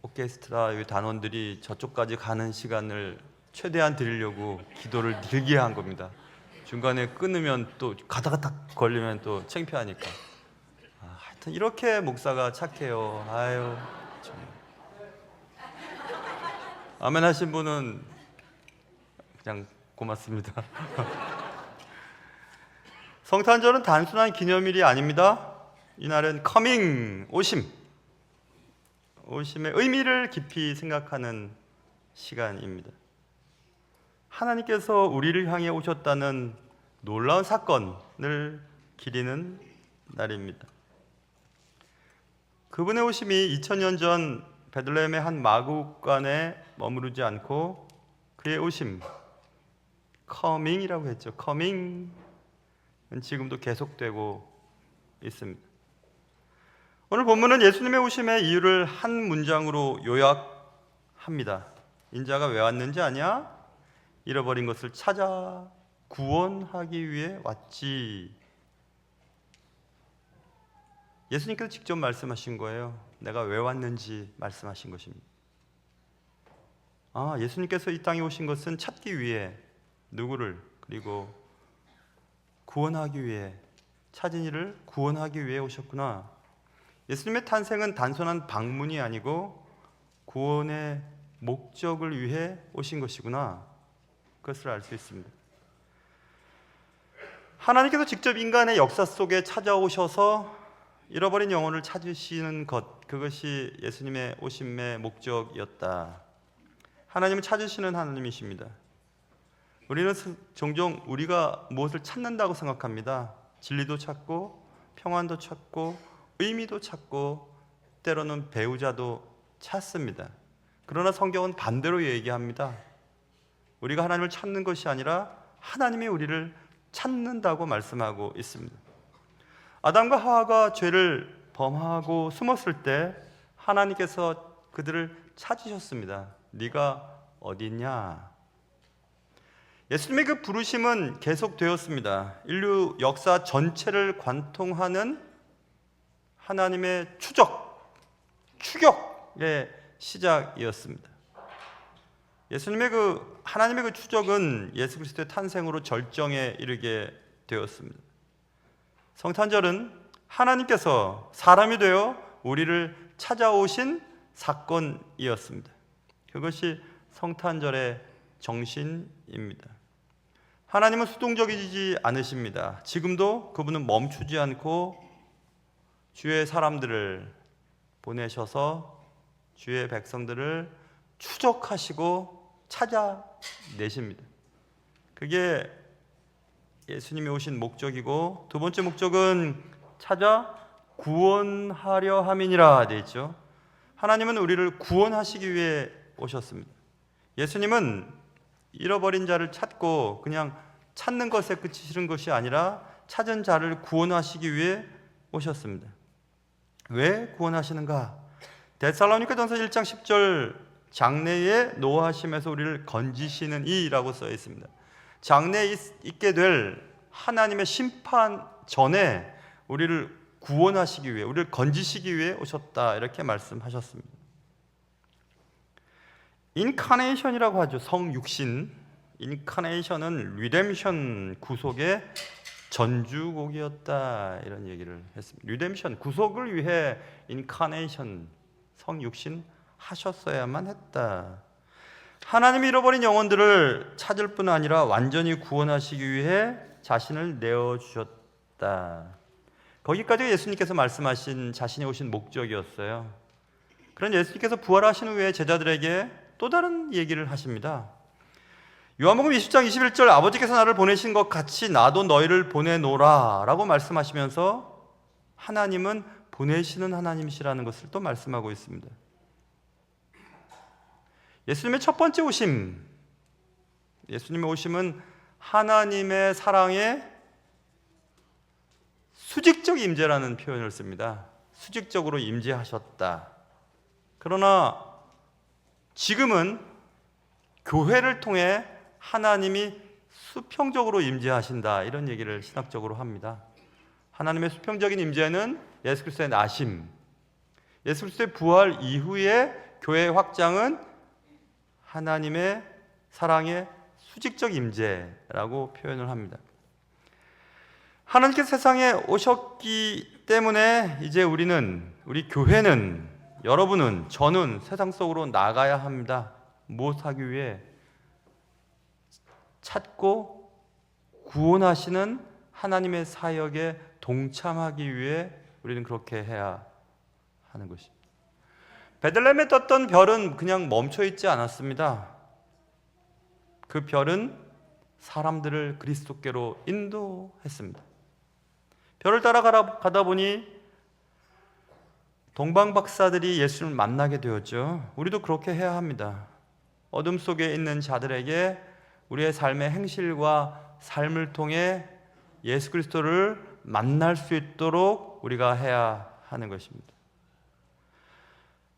오케스트라 단원들이 저쪽까지 가는 시간을 최대한 드리려고 기도를 길게 한 겁니다. 중간에 끊으면 또 가다가 딱 걸리면 또 창피하니까. 하여튼 이렇게 목사가 착해요. 아유, 정말. 아멘 하신 분은 그냥 고맙습니다. 성탄절은 단순한 기념일이 아닙니다. 이날은 커밍, 오심의 의미를 깊이 생각하는 시간입니다. 하나님께서 우리를 향해 오셨다는 놀라운 사건을 기리는 날입니다. 그분의 오심이 2000년 전 베들레헴의 한 마구간에 머무르지 않고 그의 오심, 커밍이라고 했죠. 커밍은 지금도 계속되고 있습니다. 오늘 본문은 예수님의 오심의 이유를 한 문장으로 요약합니다. 인자가 왜 왔는지 아냐? 잃어버린 것을 찾아 구원하기 위해 왔지. 예수님께서 직접 말씀하신 거예요. 내가 왜 왔는지 말씀하신 것입니다. 예수님께서 이 땅에 오신 것은 찾기 위해 누구를, 그리고 구원하기 위해, 찾은 이를 구원하기 위해 오셨구나. 예수님의 탄생은 단순한 방문이 아니고 구원의 목적을 위해 오신 것이구나. 그것을 알 수 있습니다. 하나님께서 직접 인간의 역사 속에 찾아오셔서 잃어버린 영혼을 찾으시는 것, 그것이 예수님의 오심의 목적이었다. 하나님은 찾으시는 하나님이십니다. 우리는 종종 우리가 무엇을 찾는다고 생각합니다. 진리도 찾고 평안도 찾고 의미도 찾고 때로는 배우자도 찾습니다. 그러나 성경은 반대로 얘기합니다. 우리가 하나님을 찾는 것이 아니라 하나님이 우리를 찾는다고 말씀하고 있습니다. 아담과 하와가 죄를 범하고 숨었을 때 하나님께서 그들을 찾으셨습니다. 네가 어디 있냐? 예수님의 그 부르심은 계속되었습니다. 인류 역사 전체를 관통하는 하나님의 추격의 시작이었습니다. 예수님의 하나님의 그 추적은 예수 그리스도의 탄생으로 절정에 이르게 되었습니다. 성탄절은 하나님께서 사람이 되어 우리를 찾아오신 사건이었습니다. 그것이 성탄절의 정신입니다. 하나님은 수동적이지 않으십니다. 지금도 그분은 멈추지 않고 주의 사람들을 보내셔서 주의 백성들을 추적하시고 찾아내십니다. 그게 예수님이 오신 목적이고, 두 번째 목적은 찾아 구원하려 함이니라 되어 있죠. 하나님은 우리를 구원하시기 위해 오셨습니다. 예수님은 잃어버린 자를 찾고 그냥 찾는 것에 그치시는 것이 아니라 찾은 자를 구원하시기 위해 오셨습니다. 왜 구원하시는가? 데살로니가전서 1장 10절 장래에 노하심에서 우리를 건지시는 이라고 써 있습니다. 장래에 있게 될 하나님의 심판 전에 우리를 구원하시기 위해, 우리를 건지시기 위해 오셨다, 이렇게 말씀하셨습니다. 인카네이션이라고 하죠. 성육신. 인카네이션은 리뎀션, 구속의 전주곡이었다, 이런 얘기를 했습니다. 리뎀션, 구속을 위해 인카네이션, 성육신 하셨어야만 했다. 하나님이 잃어버린 영혼들을 찾을 뿐 아니라 완전히 구원하시기 위해 자신을 내어주셨다. 거기까지가 예수님께서 말씀하신 자신이 오신 목적이었어요. 그런 예수님께서 부활하신 후에 제자들에게 또 다른 얘기를 하십니다. 요한복음 20장 21절 아버지께서 나를 보내신 것 같이 나도 너희를 보내노라 라고 말씀하시면서 하나님은 보내시는 하나님이시라는 것을 또 말씀하고 있습니다. 예수님의 첫 번째 오심, 예수님의 오심은 하나님의 사랑의 수직적 임재라는 표현을 씁니다. 수직적으로 임재하셨다. 그러나 지금은 교회를 통해 하나님이 수평적으로 임재하신다, 이런 얘기를 신학적으로 합니다. 하나님의 수평적인 임재는 예수 그리스도의 나심, 예수 그리스도의 부활 이후의 교회의 확장은 하나님의 사랑의 수직적 임재라고 표현을 합니다. 하나님께서 세상에 오셨기 때문에 이제 우리 교회는, 여러분은, 저는 세상 속으로 나가야 합니다. 무엇하기 위해? 찾고 구원하시는 하나님의 사역에 동참하기 위해 우리는 그렇게 해야 하는 것입니다. 베들레헴에 떴던 별은 그냥 멈춰 있지 않았습니다. 그 별은 사람들을 그리스도께로 인도했습니다. 별을 따라가다 보니 동방 박사들이 예수를 만나게 되었죠. 우리도 그렇게 해야 합니다. 어둠 속에 있는 자들에게 우리의 삶의 행실과 삶을 통해 예수 그리스도를 만날 수 있도록 우리가 해야 하는 것입니다.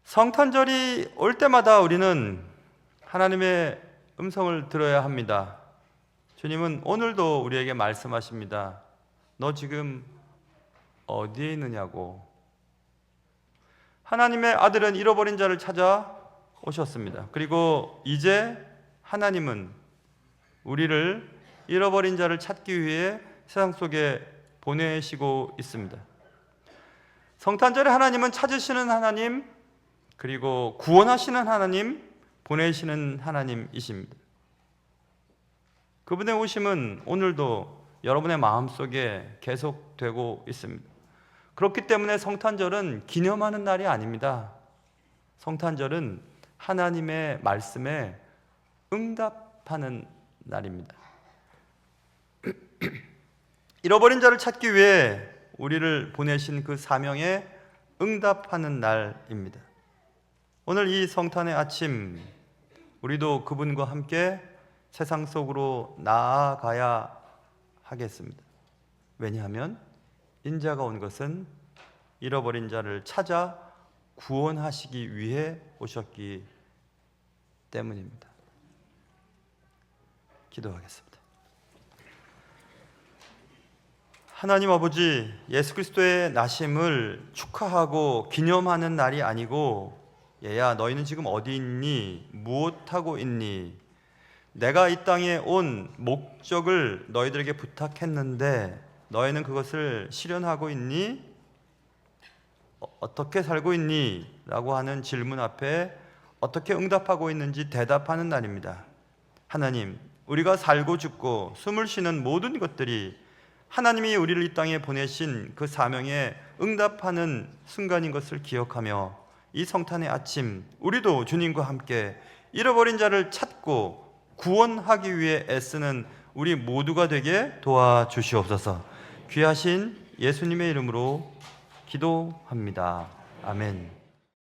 성탄절이 올 때마다 우리는 하나님의 음성을 들어야 합니다. 주님은 오늘도 우리에게 말씀하십니다. 너 지금 어디에 있느냐고. 하나님의 아들은 잃어버린 자를 찾아 오셨습니다. 그리고 이제 하나님은 우리를 잃어버린 자를 찾기 위해 세상 속에 보내시고 있습니다. 성탄절에 하나님은 찾으시는 하나님, 그리고 구원하시는 하나님, 보내시는 하나님이십니다. 그분의 오심은 오늘도 여러분의 마음속에 계속되고 있습니다. 그렇기 때문에 성탄절은 기념하는 날이 아닙니다. 성탄절은 하나님의 말씀에 응답하는 날입니다. 잃어버린 자를 찾기 위해 우리를 보내신 그 사명에 응답하는 날입니다. 오늘 이 성탄의 아침, 우리도 그분과 함께 세상 속으로 나아가야 하겠습니다. 왜냐하면 인자가 온 것은 잃어버린 자를 찾아 구원하시기 위해 오셨기 때문입니다. 기도하겠습니다. 하나님 아버지, 예수 그리스도의 나심을 축하하고 기념하는 날이 아니고, 얘야 너희는 지금 어디 있니? 무엇하고 있니? 내가 이 땅에 온 목적을 너희들에게 부탁했는데 너희는 그것을 실현하고 있니? 어떻게 살고 있니? 라고 하는 질문 앞에 어떻게 응답하고 있는지 대답하는 날입니다. 하나님, 우리가 살고 죽고 숨을 쉬는 모든 것들이 하나님이 우리를 이 땅에 보내신 그 사명에 응답하는 순간인 것을 기억하며 이 성탄의 아침, 우리도 주님과 함께 잃어버린 자를 찾고 구원하기 위해 애쓰는 우리 모두가 되게 도와주시옵소서. 귀하신 예수님의 이름으로 기도합니다. 아멘.